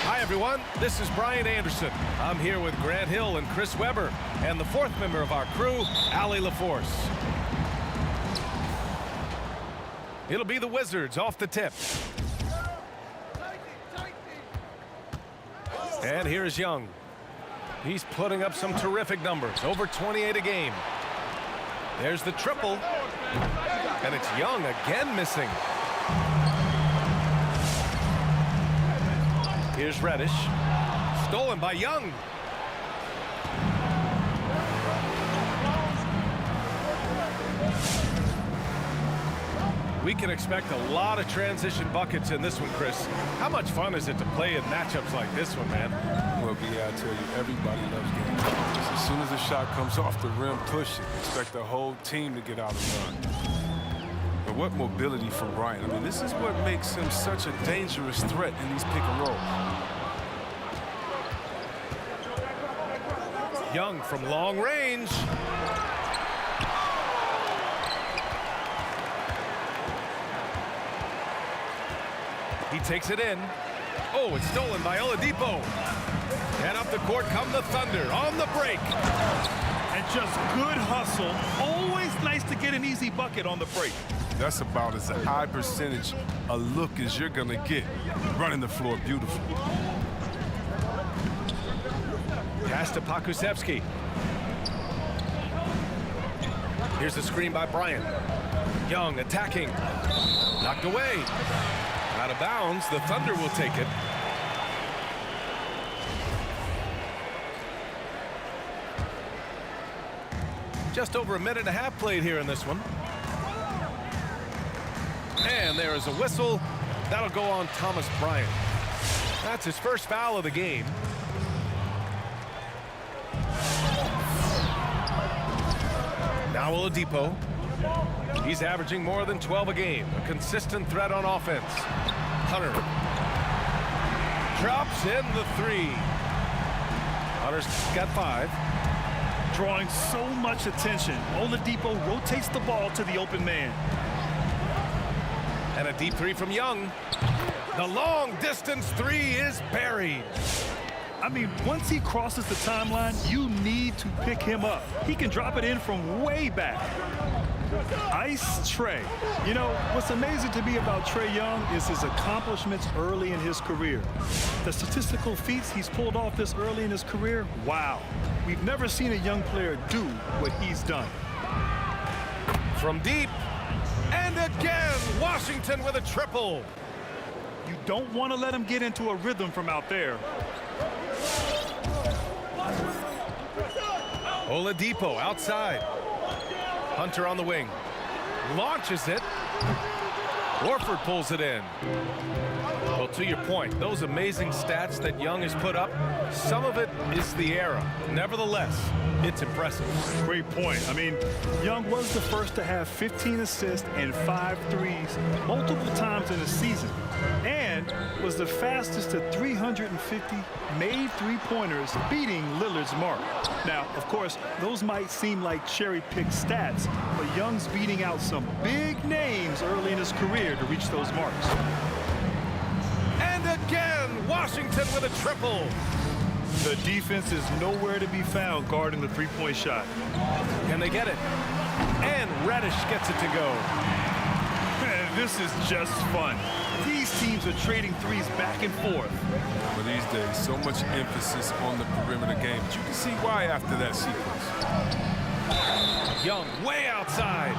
Hi, everyone. This is Brian Anderson. I'm here with Grant Hill and Chris Webber, and the fourth member of our crew, Allie LaForce. It'll be the Wizards off the tip. And here's Young. He's putting up some terrific numbers, over 28 a game. There's the triple, and it's Young again missing. Here's Reddish. Stolen by Young. We can expect a lot of transition buckets in this one, Chris. How much fun is it to play in matchups like this one, man? Well, yeah, I tell you, everybody loves getting touches. As soon as the shot comes off the rim, push it. Expect the whole team to get out and run. But what mobility from Bryant. I mean, this is what makes him such a dangerous threat in these pick and rolls. Young from long range. He takes it in. Oh, it's stolen by Oladipo. And up the court come the Thunder on the break. And just good hustle. Always nice to get an easy bucket on the break. That's about as a high percentage a look as you're going to get running the floor beautifully. Pass to Pokusevski. Here's the screen by Bryant. Young attacking. Knocked away. Out of bounds. The Thunder will take it. Just over a minute and a half played here in this one. And there is a whistle. That'll go on Thomas Bryant. That's his first foul of the game. Now Oladipo. He's averaging more than 12 a game. A consistent threat on offense. Hunter. Drops in the three. Hunter's got 5. Drawing so much attention. Oladipo rotates the ball to the open man. And a deep 3 from Young. The long distance 3 is buried. I mean, once he crosses the timeline, you need to pick him up. He can drop it in from way back. Ice Trey. You know, what's amazing to me about Trae Young is his accomplishments early in his career. The statistical feats he's pulled off this early in his career, wow. We've never seen a young player do what he's done. From deep. And again, Washington with a triple. You don't want to let him get into a rhythm from out there. Oladipo outside. Hunter on the wing. Launches it. Warford pulls it in. Well, to your point, those amazing stats that Young has put up, some of it is the era. Nevertheless, it's impressive. Great point. I mean, Young was the first to have 15 assists and 5 threes multiple times in a season, and was the fastest to 350 made three-pointers, beating Lillard's mark. Now, of course, those might seem like cherry-picked stats, but Young's beating out some big names early in his career to reach those marks. And again, Washington with a triple. The defense is nowhere to be found guarding the three-point shot. Can they get it? And Reddish gets it to go. Man, this is just fun. These teams are trading threes back and forth. But these days, so much emphasis on the perimeter game. But you can see why after that sequence. Young way outside.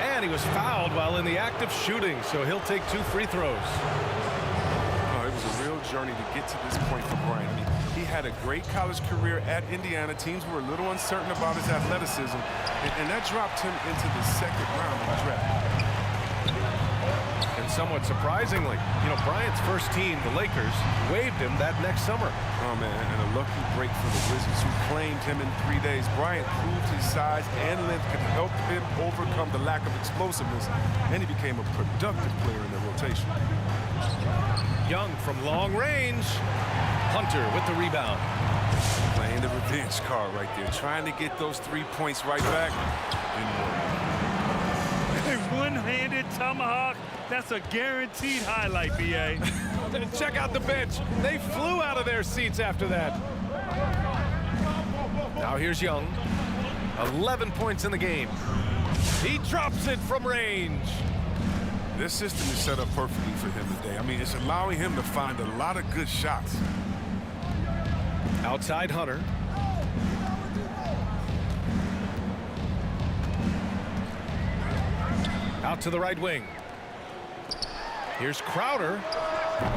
And he was fouled while in the act of shooting, so he'll take 2 free throws. Oh, it was a real journey to get to this point for Bryant. I mean, he had a great college career at Indiana. Teams were a little uncertain about his athleticism, and that dropped him into the second round of the draft. And somewhat surprisingly, Bryant's first team, the Lakers, waived him that next summer. Oh, man, and a lucky break for the Wizards, who claimed him in 3 days. Bryant proved his size and length could help him overcome the lack of explosiveness, and he became a productive player in the rotation. Young from long range. Hunter with the rebound. Playing the revenge card right there, trying to get those 3 points right back. A one-handed tomahawk. That's a guaranteed highlight, B.A. Check out the bench. They flew out of their seats after that. Now here's Young. 11 points in the game. He drops it from range. This system is set up perfectly for him today. I mean, it's allowing him to find a lot of good shots. Outside Hunter. Out to the right wing. Here's Crowder.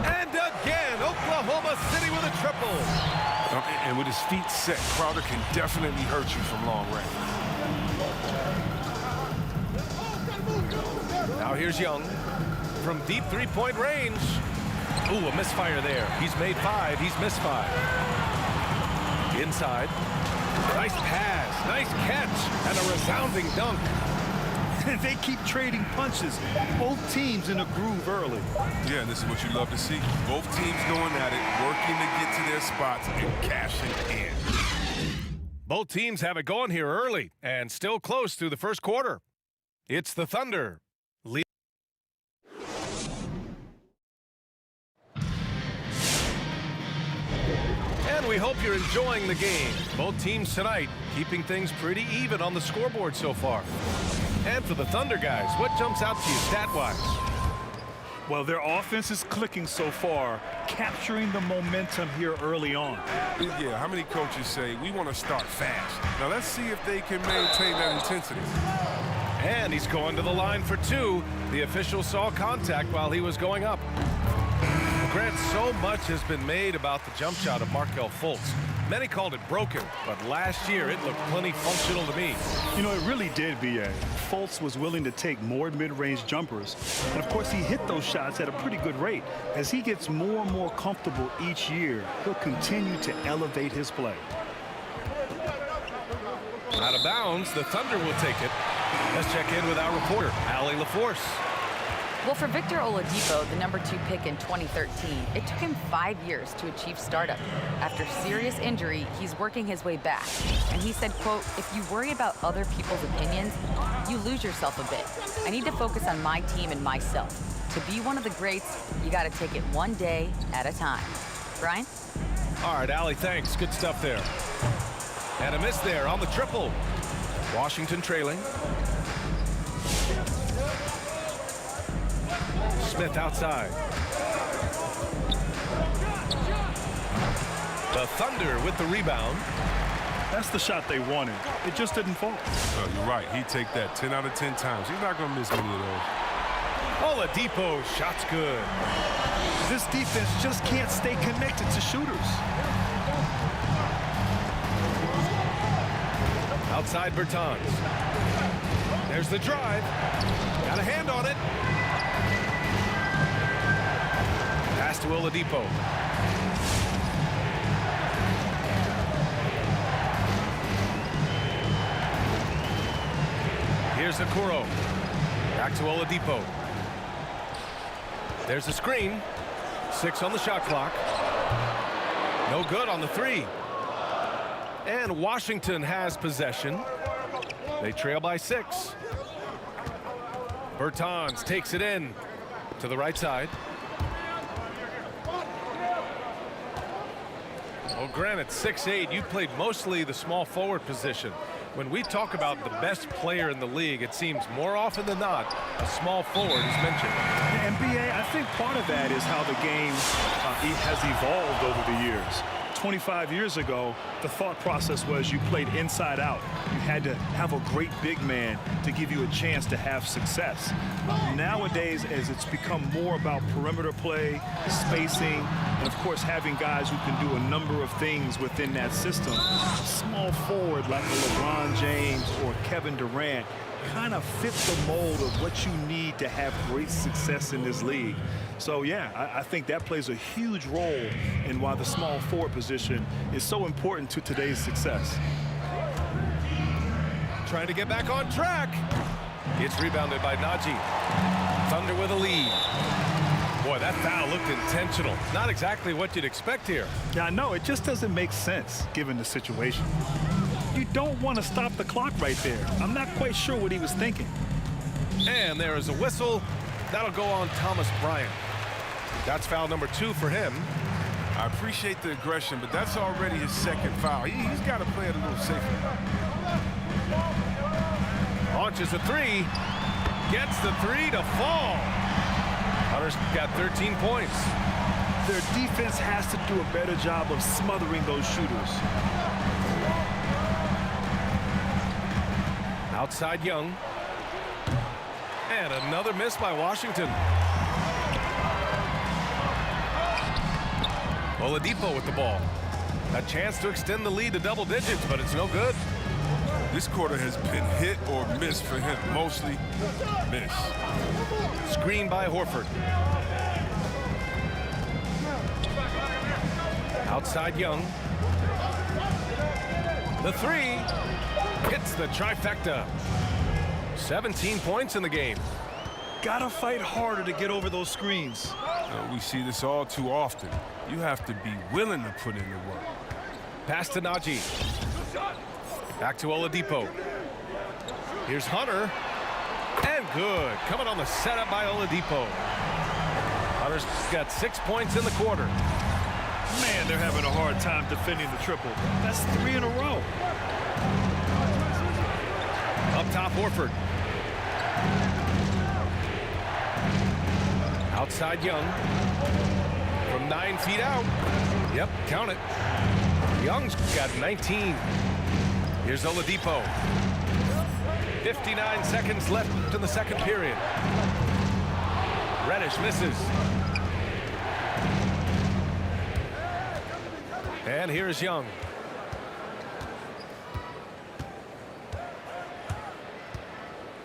And again, Oklahoma City with a triple. And with his feet set, Crowder can definitely hurt you from long range. Now here's Young from deep three-point range. Ooh, a misfire there. He's made 5. He's missed 5. Inside. Nice pass. Nice catch. And a resounding dunk. They keep trading punches. Both teams in a groove early. Yeah, and this is what you love to see. Both teams going at it, working to get to their spots and cashing in. Both teams have it going here early and still close through the first quarter. It's the Thunder. And we hope you're enjoying the game. Both teams tonight keeping things pretty even on the scoreboard so far. And for the Thunder guys, what jumps out to you stat-wise? Well, their offense is clicking so far, capturing the momentum here early on. Yeah, how many coaches say, we want to start fast? Now let's see if they can maintain that intensity. And he's going to the line for 2. The official saw contact while he was going up. Grant, so much has been made about the jump shot of Markelle Fultz. Many called it broken, but last year it looked plenty functional to me. It really did, B.A. Fultz was willing to take more mid-range jumpers. And, of course, he hit those shots at a pretty good rate. As he gets more and more comfortable each year, he'll continue to elevate his play. Out of bounds, the Thunder will take it. Let's check in with our reporter, Allie LaForce. Well, for Victor Oladipo, the number 2 pick in 2013, it took him 5 years to achieve startup. After serious injury, he's working his way back. And he said, quote, "If you worry about other people's opinions, you lose yourself a bit. I need to focus on my team and myself. To be one of the greats, you got to take it one day at a time." Brian? All right, Allie, thanks. Good stuff there. And a miss there on the triple. Washington trailing. Smith outside. The Thunder with the rebound. That's the shot they wanted. It just didn't fall. Oh, you're right. He'd take that 10 out of 10 times. He's not going to miss many of those. Oladipo, shot's good. This defense just can't stay connected to shooters. Outside Bertans. There's the drive. Got a hand on it. Pass to Oladipo. Here's Okoro. Back to Oladipo. There's the screen. 6 on the shot clock. No good on the 3. And Washington has possession. They trail by 6. Bertans takes it in to the right side. Well, granted, 6'8", you played mostly the small forward position. When we talk about the best player in the league, it seems more often than not, a small forward is mentioned. The NBA, I think part of that is how the game has evolved over the years. 25 years ago, the thought process was you played inside out. You had to have a great big man to give you a chance to have success. Nowadays, as it's become more about perimeter play, spacing, and of course having guys who can do a number of things within that system, small forward like a LeBron James or Kevin Durant kind of fit the mold of what you need to have great success in this league. So yeah, I think that plays a huge role in why the small forward position is so important to today's success. Trying to get back on track. It's rebounded by Najee. Thunder with a lead. Boy, that foul looked intentional. Not exactly what you'd expect here. Yeah, I know. It just doesn't make sense given the situation. You don't want to stop the clock right there. I'm not quite sure what he was thinking. And there is a whistle. That'll go on Thomas Bryant. That's foul number 2 for him. I appreciate the aggression, but that's already his second foul. He's got to play it a little safer. Launches a 3. Gets the 3 to fall. Hunter's got 13 points. Their defense has to do a better job of smothering those shooters. Outside Young. And another miss by Washington. Oladipo with the ball. A chance to extend the lead to double digits, but it's no good. This quarter has been hit or miss for him. Mostly miss. Screen by Horford. Outside Young. The 3 hits the trifecta. 17 points in the game. Gotta fight harder to get over those screens. We see this all too often. You have to be willing to put in the work. Pass to Najee. Back to Oladipo. Here's Hunter. And good. Coming on the setup by Oladipo. Hunter's got 6 points in the quarter. Man, they're having a hard time defending the triple. That's 3 in a row. Up top, Horford. Outside Young. From 9 feet out. Yep, count it. Young's got 19. Here's Oladipo. 59 seconds left in the second period. Reddish misses. And here's Young.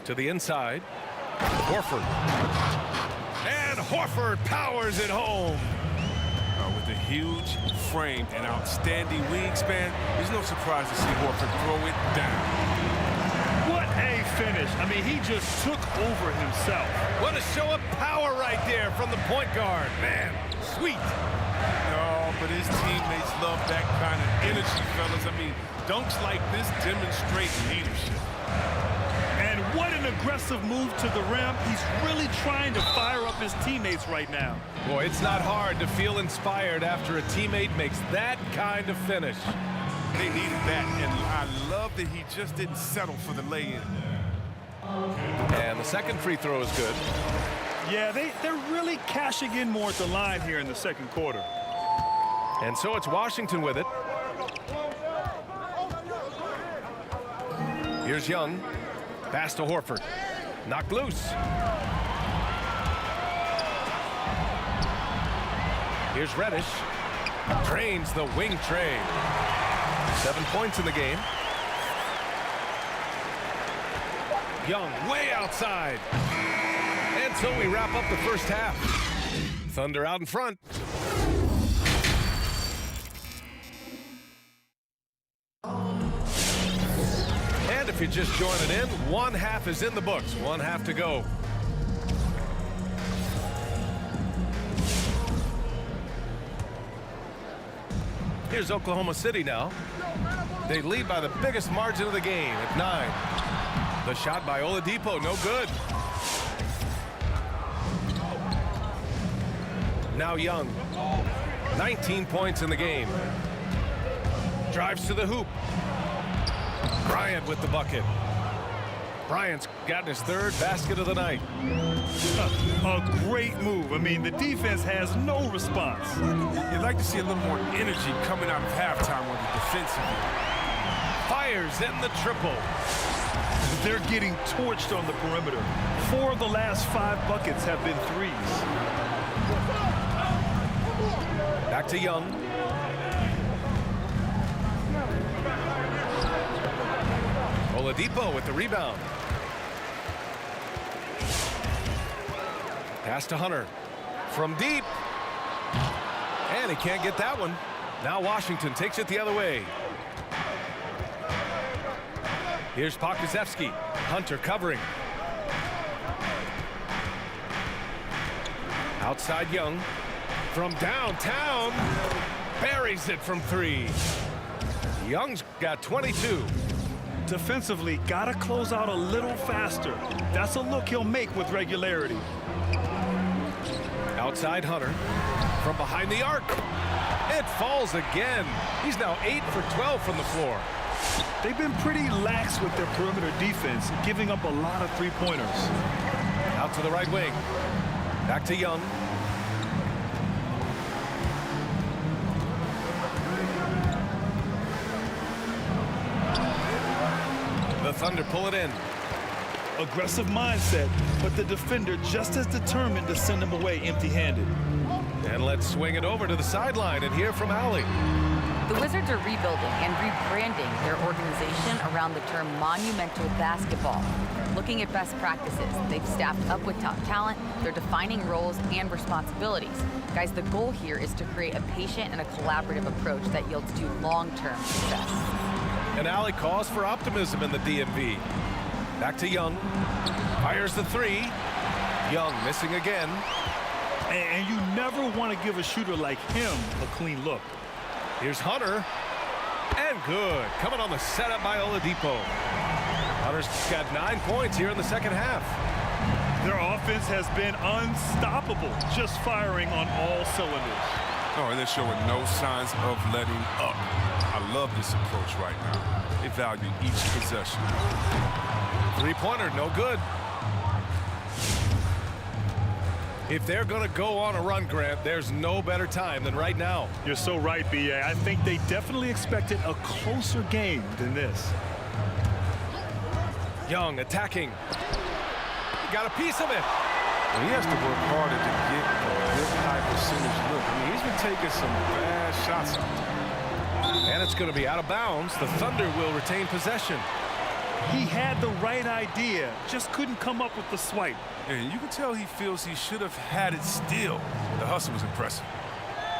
To the inside. Horford. And Horford powers it home. With a huge frame and outstanding wingspan, there's no surprise to see Horford throw it down. What a finish. I mean, he just took over himself. What a show of power right there from the point guard. Man, sweet. No, but his teammates love that kind of energy, fellas. I mean, dunks like this demonstrate leadership. And what an aggressive move to the rim. He's really trying to fire up his teammates right now. Boy, it's not hard to feel inspired after a teammate makes that kind of finish. They needed that, and I love that he just didn't settle for the lay-in. And the second free throw is good. Yeah, they're really cashing in more at the line here in the second quarter. And so it's Washington with it. Here's Young. Pass to Horford. Knocked loose. Here's Reddish. Drains the wing trade. 7 points in the game. Young way outside. And so we wrap up the first half. Thunder out in front. And if you're just joining in, one half is in the books. One half to go. Here's Oklahoma City now. They lead by the biggest margin of the game at 9. The shot by Oladipo, no good. Now Young, 19 points in the game. Drives to the hoop. Bryant with the bucket. Bryant's gotten his third basket of the night. A great move. I mean, the defense has no response. You'd like to see a little more energy coming out of halftime on the defensive end. Fires in the triple. They're getting torched on the perimeter. 4 of the last 5 buckets have been threes. Back to Young. Oladipo with the rebound. Pass to Hunter. From deep. And he can't get that one. Now Washington takes it the other way. Here's Pokusevski. Hunter covering. Outside Young. From downtown. Buries it from 3. Young's got 22. Defensively, gotta close out a little faster. That's a look he'll make with regularity. Outside Hunter. From behind the arc. It falls again. He's now 8 for 12 from the floor. They've been pretty lax with their perimeter defense, giving up a lot of three-pointers. Out to the right wing. Back to Young. The Thunder pull it in. Aggressive mindset, but the defender just as determined to send him away empty-handed. And let's swing it over to the sideline and hear from Allie. The Wizards are rebuilding and rebranding their organization around the term monumental basketball. Looking at best practices, they've staffed up with top talent, they're defining roles and responsibilities. Guys, the goal here is to create a patient and a collaborative approach that yields to long-term success. And Allie calls for optimism in the DMV. Back to Young. Fires the 3. Young missing again. And you never want to give a shooter like him a clean look. Here's Hunter. And good. Coming on the setup by Oladipo. Hunter's got 9 points here in the second half. Their offense has been unstoppable, just firing on all cylinders. Oh, and they're showing no signs of letting up. I love this approach right now. They value each possession. Three-pointer, no good. If they're going to go on a run, Grant, there's no better time than right now. You're so right, B.A. I think they definitely expected a closer game than this. Young attacking. He got a piece of it. Well, he has to work harder to get a good high percentage look. I mean, he's been taking some bad shots out there. And it's going to be out of bounds. The Thunder will retain possession. He had the right idea, just couldn't come up with the swipe. And you can tell he feels he should have had it still. The hustle was impressive.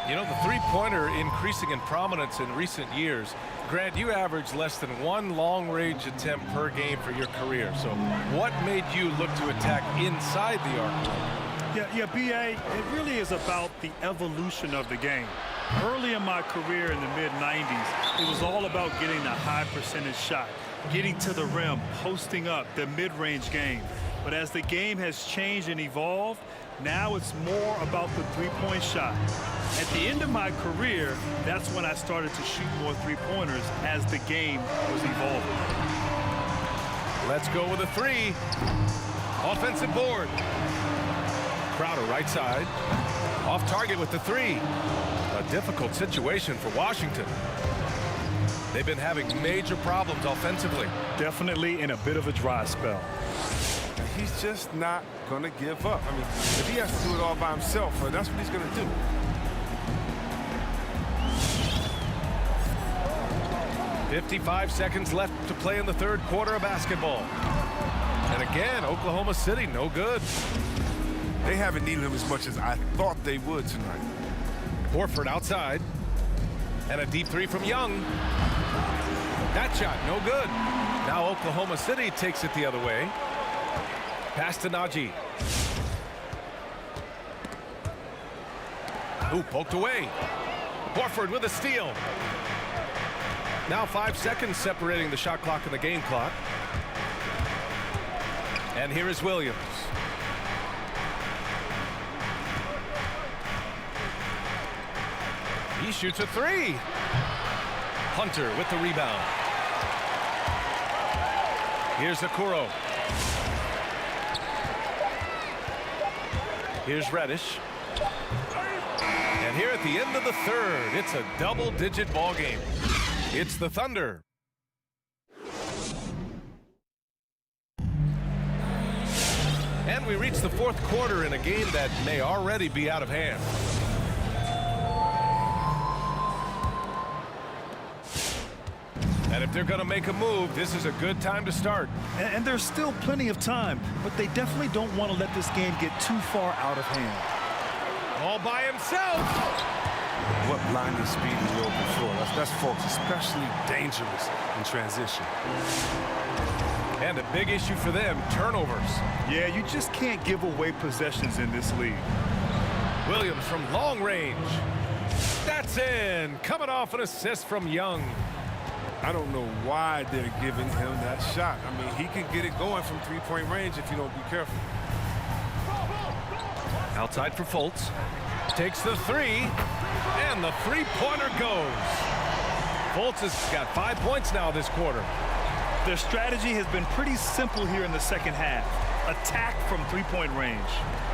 You know, the three-pointer increasing in prominence in recent years. Grant, you averaged less than 1 long-range attempt per game for your career. So what made you look to attack inside the arc? Yeah, B.A., it really is about the evolution of the game. Early in my career in the mid-90s, it was all about getting the high percentage shot, getting to the rim, posting up, the mid-range game. But as the game has changed and evolved, now it's more about the three-point shot. At the end of my career, that's when I started to shoot more three-pointers as the game was evolving. Let's go with a 3. Offensive board. Crowder right side. Off target with the 3. A difficult situation for Washington. They've been having major problems offensively. Definitely in a bit of a dry spell. He's just not going to give up. I mean, if he has to do it all by himself, that's what he's going to do. .55 seconds left to play in the third quarter of basketball. And again, Oklahoma City, no good. They haven't needed him as much as I thought they would tonight. Horford outside. And a deep 3 from Young. That shot, no good. Now Oklahoma City takes it the other way. Pass to Najee. Ooh, poked away. Horford with a steal. Now 5 seconds separating the shot clock and the game clock. And here is Williams. He shoots a 3. Hunter with the rebound. Here's Okoro. Here's Reddish. And here at the end of the third, it's a double-digit ball game. It's the Thunder. And we reach the fourth quarter in a game that may already be out of hand. And if they're going to make a move, this is a good time to start. And there's still plenty of time, but they definitely don't want to let this game get too far out of hand. All by himself. What blinding speed in the open floor. That's folks, especially dangerous in transition. And a big issue for them, turnovers. Yeah, you just can't give away possessions in this league. Williams from long range. That's in. Coming off an assist from Young. I don't know why they're giving him that shot. I mean, he can get it going from three-point range if you don't be careful. Outside for Fultz. Takes the three. And the three-pointer goes. Fultz has got 5 points now this quarter. Their strategy has been pretty simple here in the second half. Attack from three-point range.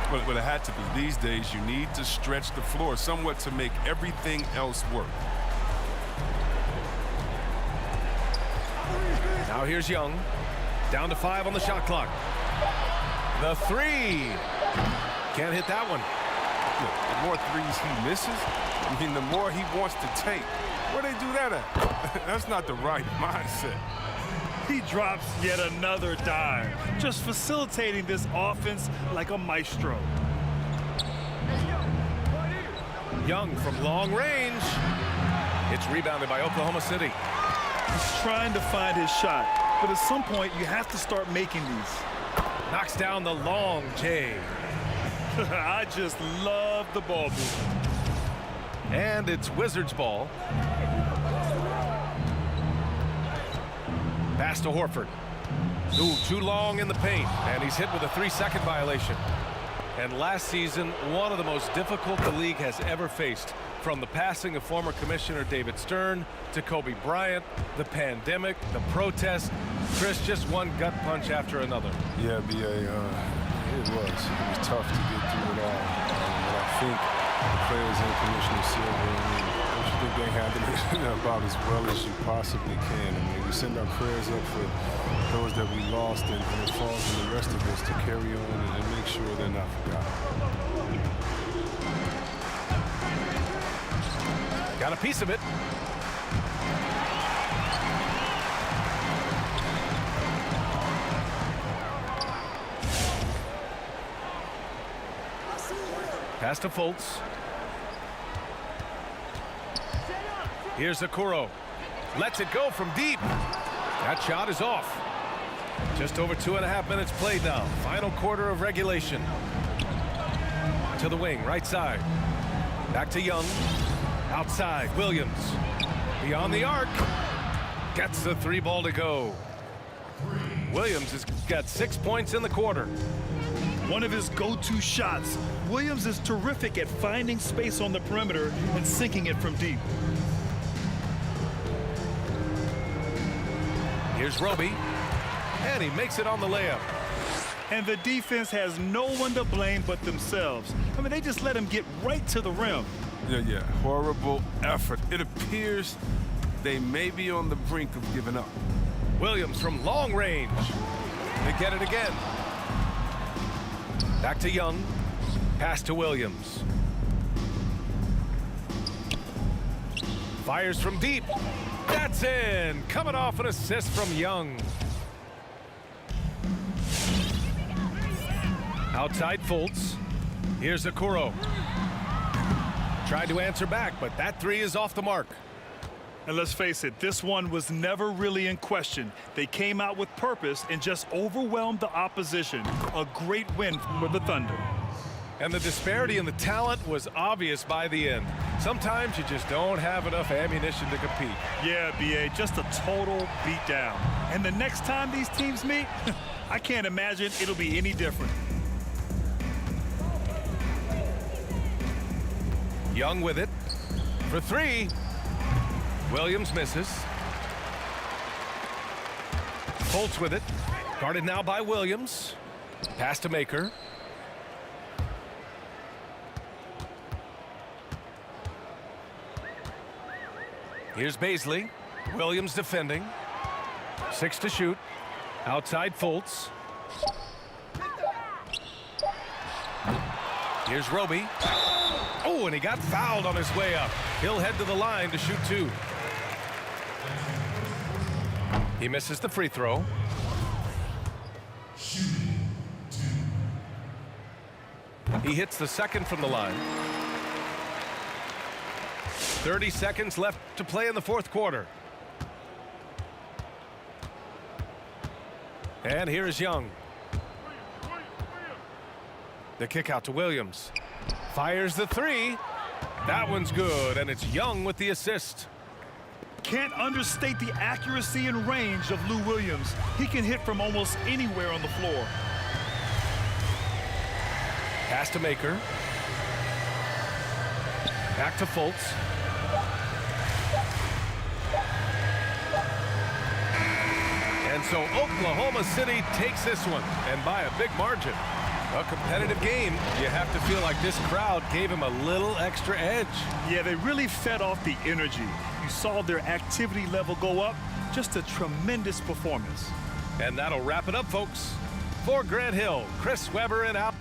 But it had to be. These days, you need to stretch the floor somewhat to make everything else work. Now here's Young. Down to 5 on the shot clock. The three. Can't hit that one. The more threes he misses, I mean, the more he wants to take. Where they do that at? That's not the right mindset. He drops yet another dime, just facilitating this offense like a maestro. Young from long range. It's rebounded by Oklahoma City. He's trying to find his shot, but at some point you have to start making these. Knocks down the long J. I just love the ball movement. And it's Wizards ball. Pass to Horford. Ooh, too long in the paint, and he's hit with a 3-second violation. And last season, one of the most difficult the league has ever faced. From the passing of former Commissioner David Stern to Kobe Bryant, the pandemic, the protest, Chris, just one gut punch after another. Yeah, B.A., it was tough to get through it all. But I think the players and Commissioner Silver, I think they handled it about as well as you possibly can. I mean, we send our prayers up for those that we lost, and it falls on the rest of us to carry on and make sure they're not forgotten. Got a piece of it. Pass to Fultz. Here's Okoro. Lets it go from deep. That shot is off. Just over 2.5 minutes played now. Final quarter of regulation. To the wing, right side. Back to Young. Outside, Williams. Beyond the arc. Gets the 3 ball to go. Williams has got 6 points in the quarter. One of his go-to shots. Williams is terrific at finding space on the perimeter and sinking it from deep. Here's Roby. And he makes it on the layup. And the defense has no one to blame but themselves. I mean, they just let him get right to the rim. Yeah, horrible effort. It appears they may be on the brink of giving up. Williams from long range. They get it again. Back to Young. Pass to Williams. Fires from deep. That's in. Coming off an assist from Young. Outside Fultz. Here's Okoro. Tried to answer back, but that 3 is off the mark. And let's face it, this one was never really in question. They came out with purpose and just overwhelmed the opposition. A great win for the Thunder. And the disparity in the talent was obvious by the end. Sometimes you just don't have enough ammunition to compete. Yeah, B.A., just a total beatdown. And the next time these teams meet, I can't imagine it'll be any different. Young with it for 3. Williams misses. Holtz with it. Guarded now by Williams. Pass to Maker. Here's Baisley. Williams defending. 6 to shoot. Outside Fultz. Here's Roby. Oh, and he got fouled on his way up. He'll head to the line to shoot 2. He misses the free throw. He hits the second from the line. 30 seconds left to play in the fourth quarter. And here is Young. The kick out to Williams. Fires the 3. That one's good, and it's Young with the assist. Can't understate the accuracy and range of Lou Williams. He can hit from almost anywhere on the floor. Pass to Maker. Back to Fultz. And so Oklahoma City takes this one, and by a big margin. A competitive game. You have to feel like this crowd gave him a little extra edge. Yeah, they really fed off the energy. You saw their activity level go up. Just a tremendous performance. And that'll wrap it up, folks. For Grant Hill, Chris Webber and out.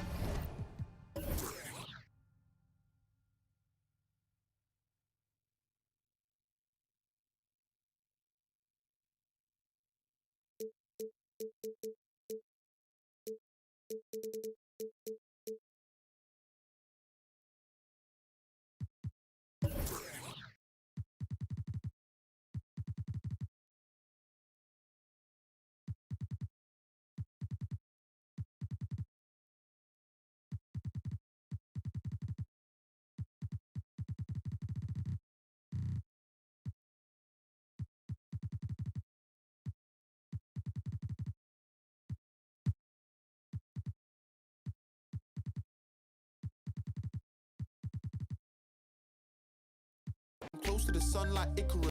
Close to the sun like Icarus.